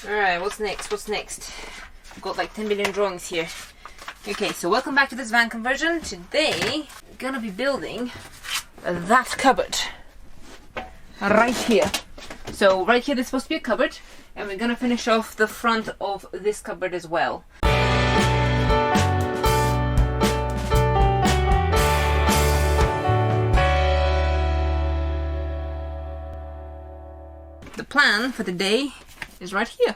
Alright, what's next? What's next? I've got like 10 million drawings here. Okay, so welcome back to this van conversion. Today, we're gonna be building that cupboard. Right here. So right here, there's supposed to be a cupboard. And we're gonna finish off the front of this cupboard as well. The plan for today is right here.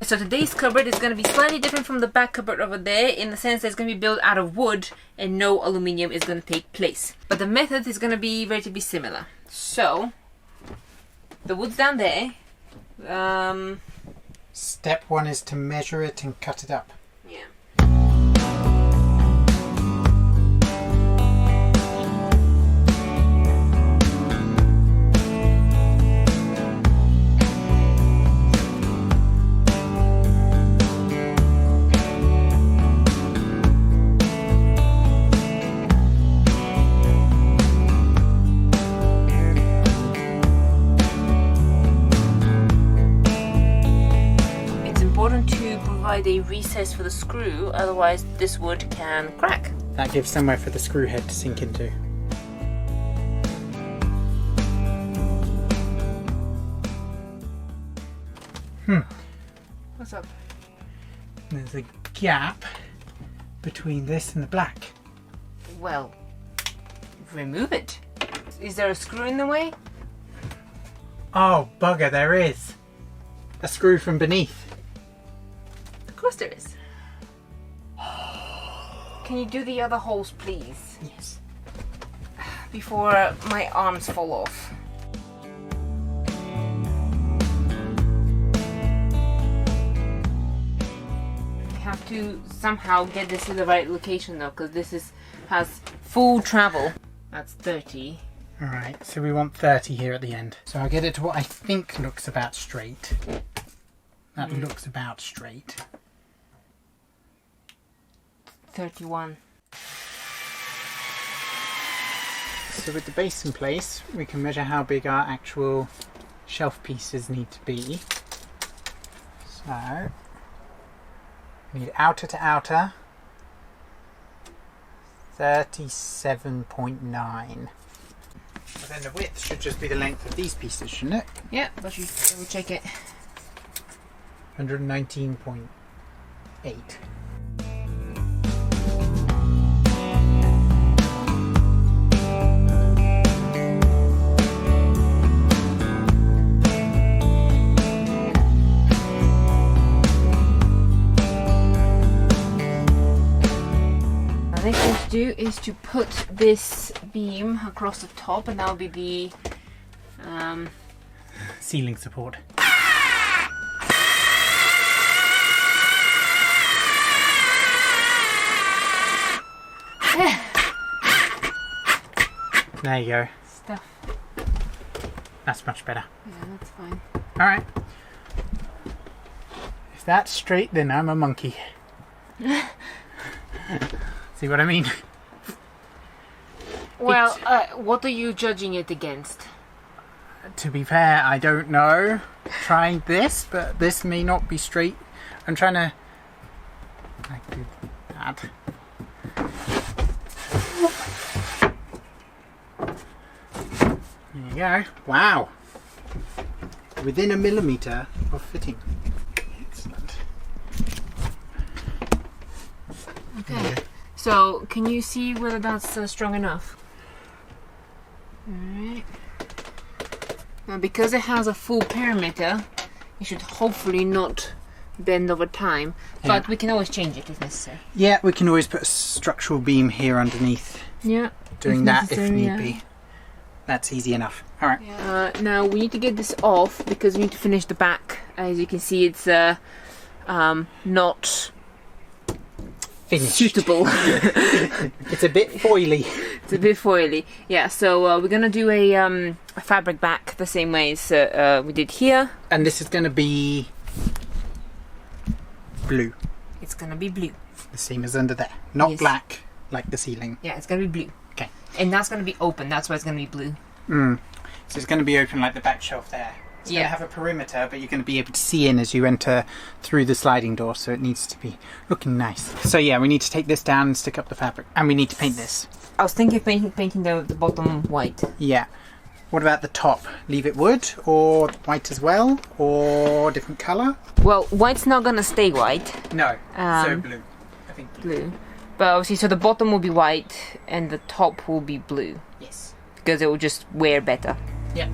So today's cupboard is going to be slightly different from the back cupboard over there in the sense that it's going to be built out of wood and no aluminium is going to take place. But the method is going to be relatively similar. So, the wood's down there. Step one is to measure it and cut it up. Yeah. A recess for the screw, otherwise this wood can crack. That gives somewhere for the screw head to sink into. What's up? There's a gap between this and the black. Well, remove it. Is there a screw in the way? Oh bugger, there is. A screw from beneath. Of course there is. Can you do the other holes, please? Yes. Before my arms fall off. We have to somehow get this to the right location though, because this has full travel. That's 30. Alright, so we want 30 here at the end. So I'll get it to what I think looks about straight. That looks about straight. 31. So with the base in place, we can measure how big our actual shelf pieces need to be. So, we need outer to outer, 37.9. But then the width should just be the length of these pieces, shouldn't it? Yeah, but you will check it. 119.8. The next thing to do is to put this beam across the top, and that will be the ceiling support. There you go. Stuff. That's much better. Yeah, that's fine. Alright. If that's straight, then I'm a monkey. See what I mean? Well, what are you judging it against? To be fair, I don't know. Trying this, but this may not be straight. I'm trying to... I do that. There you go. Wow. Within a millimetre of fitting. Excellent. Okay. So, can you see whether that's strong enough? Alright. Now, because it has a full perimeter, it should hopefully not bend over time. But we can always change it if necessary. Yeah, we can always put a structural beam here underneath. Yeah. Doing that if need be. That's easy enough. Alright. Now, we need to get this off because we need to finish the back. As you can see, it's not... Finished. Suitable. It's a bit foily. It's a bit foily. Yeah, so we're going to do a fabric back the same way as we did here. And this is going to be blue. It's going to be blue. The same as under there. Not black, like the ceiling. Yeah, it's going to be blue. Okay. And that's going to be open. That's why it's going to be blue. So it's going to be open like the back shelf there. It's going to have a perimeter, but you're going to be able to see in as you enter through the sliding door, so it needs to be looking nice. So yeah, we need to take this down and stick up the fabric, and we need to paint this. I was thinking of painting the bottom white. Yeah. What about the top? Leave it wood, or white as well, or different colour? Well, white's not going to stay white. No, so blue. I think blue. But obviously, so the bottom will be white, and the top will be blue. Yes. Because it will just wear better. Yeah.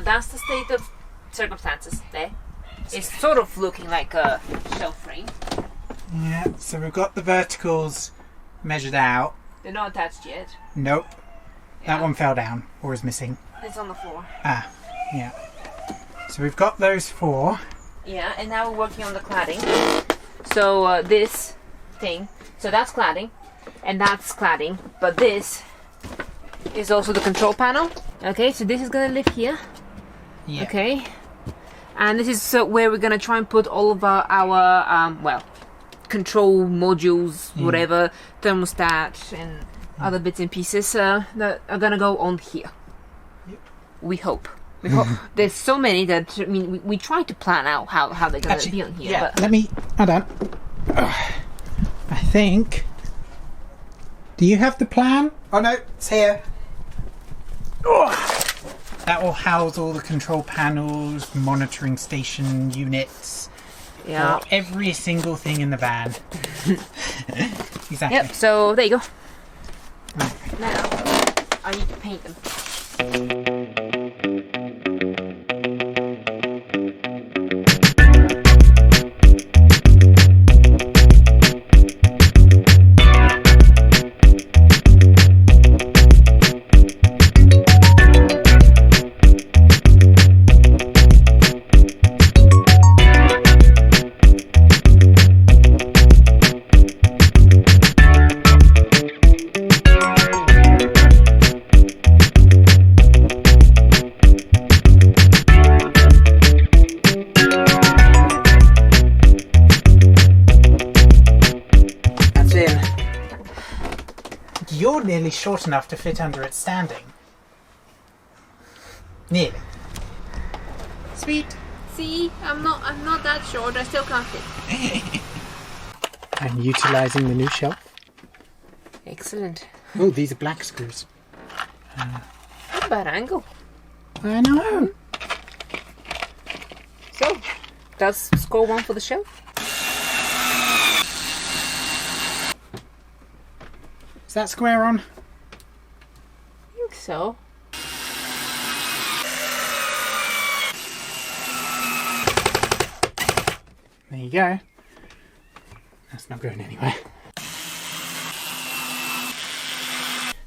That's the state of circumstances there. It's sort of looking like a shelf frame. Yeah, so we've got the verticals measured out. They're not attached yet. Nope. That one fell down, or is missing. It's on the floor. Ah, yeah. So we've got those 4. Yeah, and now we're working on the cladding. So this thing, so that's cladding, and that's cladding, but this is also the control panel. Okay, so this is going to live here. Yeah. Okay, and this is where we're going to try and put all of our well, control modules, whatever, thermostat and other bits and pieces that are going to go on here. Yep. We hope. We hope. There's so many that, I mean, we try to plan out how they're going to be on here. Yeah, but let me, hold on. I think, do you have the plan? Oh no, it's here. That will house all the control panels, monitoring station units, for every single thing in the van. Exactly. Yep, so there you go. Now, I need to paint them. You're nearly short enough to fit under it standing. Nearly. Sweet. See, I'm not that short. I still can't fit. And utilising the new shelf. Excellent. Oh, these are black screws. Not a bad angle. I know. So, that's score 1 for the shelf. Is that square on? I think so. There you go. That's not going anywhere.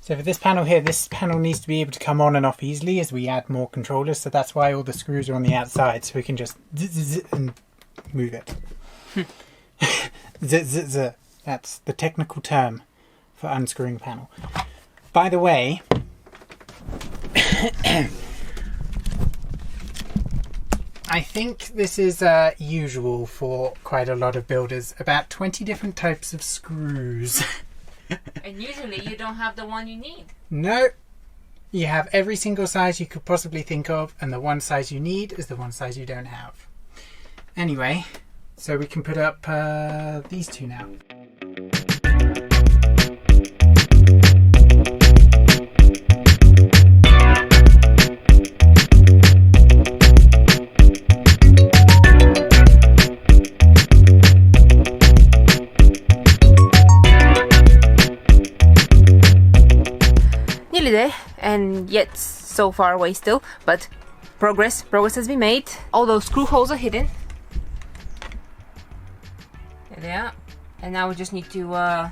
So for this panel here, this panel needs to be able to come on and off easily as we add more controllers. So that's why all the screws are on the outside, so we can just zzz and move it. Zzz. That's the technical term for unscrewing panel. By the way, I think this is usual for quite a lot of builders. About 20 different types of screws. And usually you don't have the one you need. No. You have every single size you could possibly think of, and the one size you need is the one size you don't have. Anyway, so we can put up these two now. Nearly there, and yet so far away still, but progress has been made. All those screw holes are hidden. There they are. And now we just need to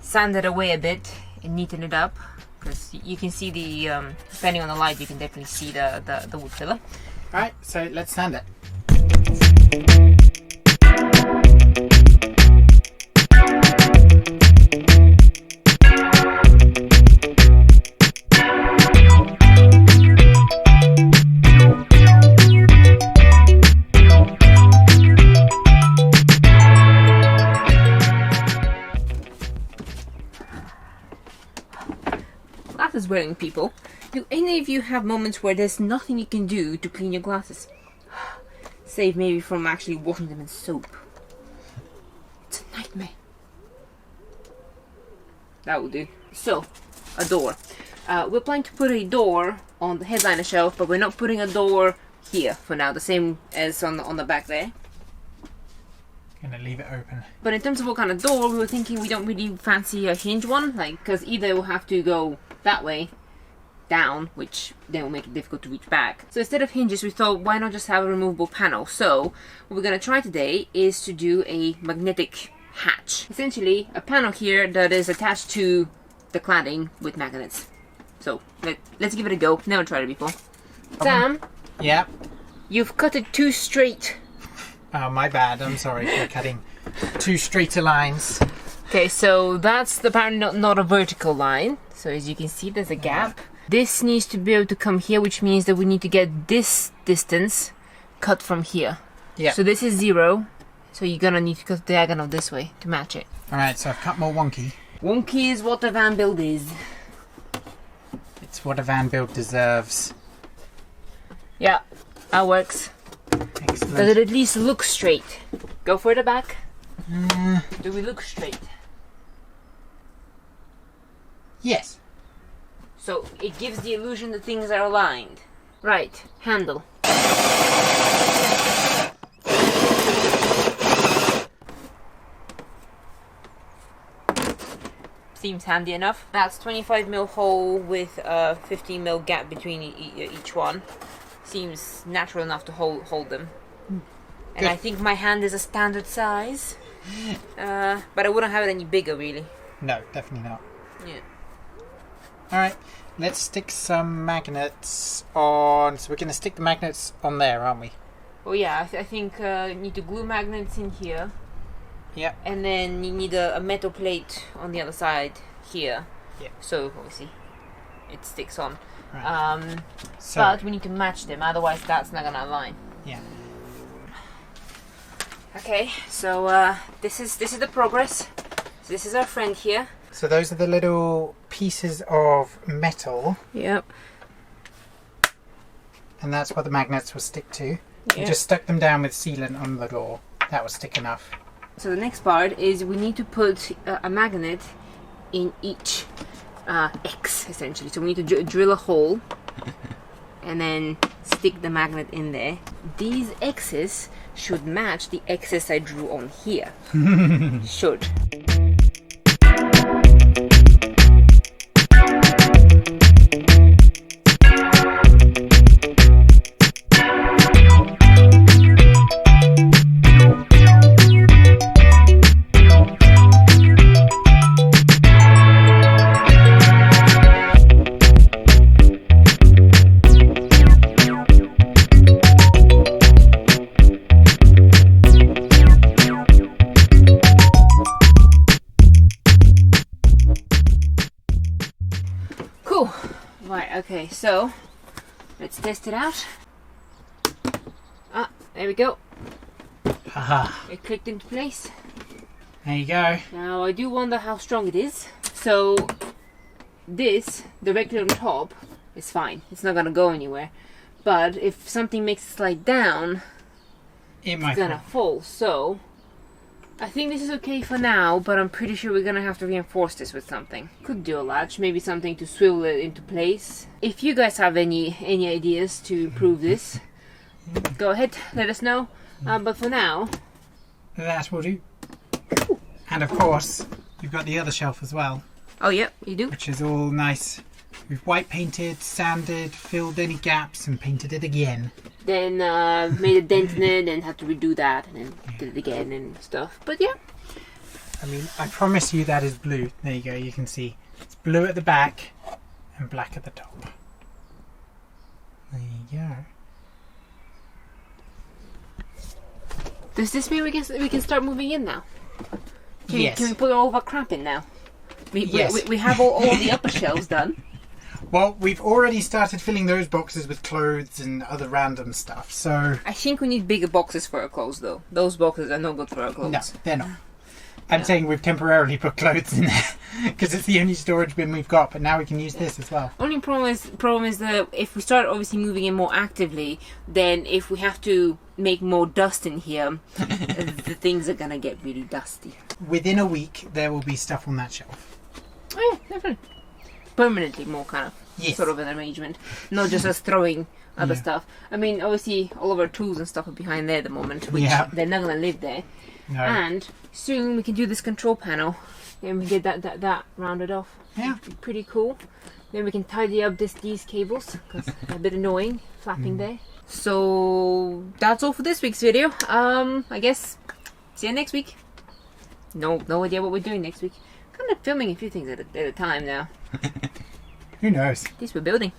sand it away a bit and neaten it up, because you can see the depending on the light, you can definitely see the wood filler. All right, so let's sand it. Glasses wearing people, do any of you have moments where there's nothing you can do to clean your glasses? Save maybe from actually washing them in soap. It's a nightmare. That will do. So, a door. We're planning to put a door on the headliner shelf, but we're not putting a door here for now, the same as on the back there. Gonna leave it open. But in terms of what kind of door, we were thinking we don't really fancy a hinge one, like, because either we'll have to go that way down, which then will make it difficult to reach back. So instead of hinges, we thought, why not just have a removable panel? So what we're going to try today is to do a magnetic hatch. Essentially a panel here that is attached to the cladding with magnets. So let's give it a go. Never tried it before. Sam, Yeah. you've cut it too straight. Oh, my bad. I'm sorry for cutting two straighter lines. Okay, so that's apparently not a vertical line. So as you can see, there's a gap. This needs to be able to come here, which means that we need to get this distance cut from here. Yeah. So this is 0. So you're gonna need to cut the diagonal this way to match it. All right, so I've cut more wonky. Wonky is what a van build is. It's what a van build deserves. Yeah, that works. Excellent. Does it at least look straight? Go further back. Do we look straight? Yes. So it gives the illusion that things are aligned. Right, handle. Seems handy enough. That's 25mm hole with a 15mm gap between each one. Seems natural enough to hold them. And Good. I think my hand is a standard size. But I wouldn't have it any bigger, really. No, definitely not. Yeah. All right, let's stick some magnets on. So we're going to stick the magnets on there, aren't we? Oh yeah, I think you need to glue magnets in here. Yep. And then you need a metal plate on the other side here. Yeah. So obviously it sticks on. Right. So, But we need to match them, otherwise that's not gonna align. yeah. Okay, so this is the progress. So this is our friend here. So those are the little pieces of metal, Yep. and that's what the magnets will stick to. You Yeah. just stuck them down with sealant on the door. That will stick enough. So the next part is we need to put a magnet in each X, essentially. So we need to drill a hole and then stick the magnet in there. These X's should match the X's I drew on here. Should. Cool. Right, okay, so let's test it out. Ah, there we go. Haha. It clicked into place. There you go. Now I do wonder how strong it is. So this, directly on top, is fine. It's not gonna go anywhere. But if something makes it slide down, It might it's gonna fall. So I think this is okay for now, but I'm pretty sure we're gonna have to reinforce this with something. Could do a latch, maybe something to swivel it into place. If you guys have any ideas to improve this, go ahead, let us know. But for now, That will do. And of course, you've got the other shelf as well, oh yeah, you do. which is all nice We've white painted, sanded, filled any gaps and painted it again. Then made a dent in it and had to redo that and then did it again and stuff. But yeah. I mean, I promise you that is blue. There you go, you can see. It's blue at the back and black at the top. There you go. Does this mean we can start moving in now? Yes. Can we put all of our crap in now? Yes. We have all the upper shelves done. Well, we've already started filling those boxes with clothes and other random stuff, so... I think we need bigger boxes for our clothes, though. Those boxes are no good for our clothes. No, they're not. I'm saying we've temporarily put clothes in there because it's the only storage bin we've got, but now we can use this as well. Only problem is that if we start obviously moving in more actively, then if we have to make more dust in here, the things are gonna get really dusty. Within a week, there will be stuff on that shelf. Oh yeah, definitely. Permanently more kind of sort of an arrangement, not just us throwing other stuff. I mean, obviously all of our tools and stuff are behind there at the moment, which they're not gonna live there. No. And soon we can do this control panel and we get that rounded off. Yeah. Pretty cool. Then we can tidy up these cables because they're a bit annoying flapping there. So that's all for this week's video. I guess see you next week. No idea what we're doing next week. Kind of filming a few things at a time now. Who knows? At least we're building.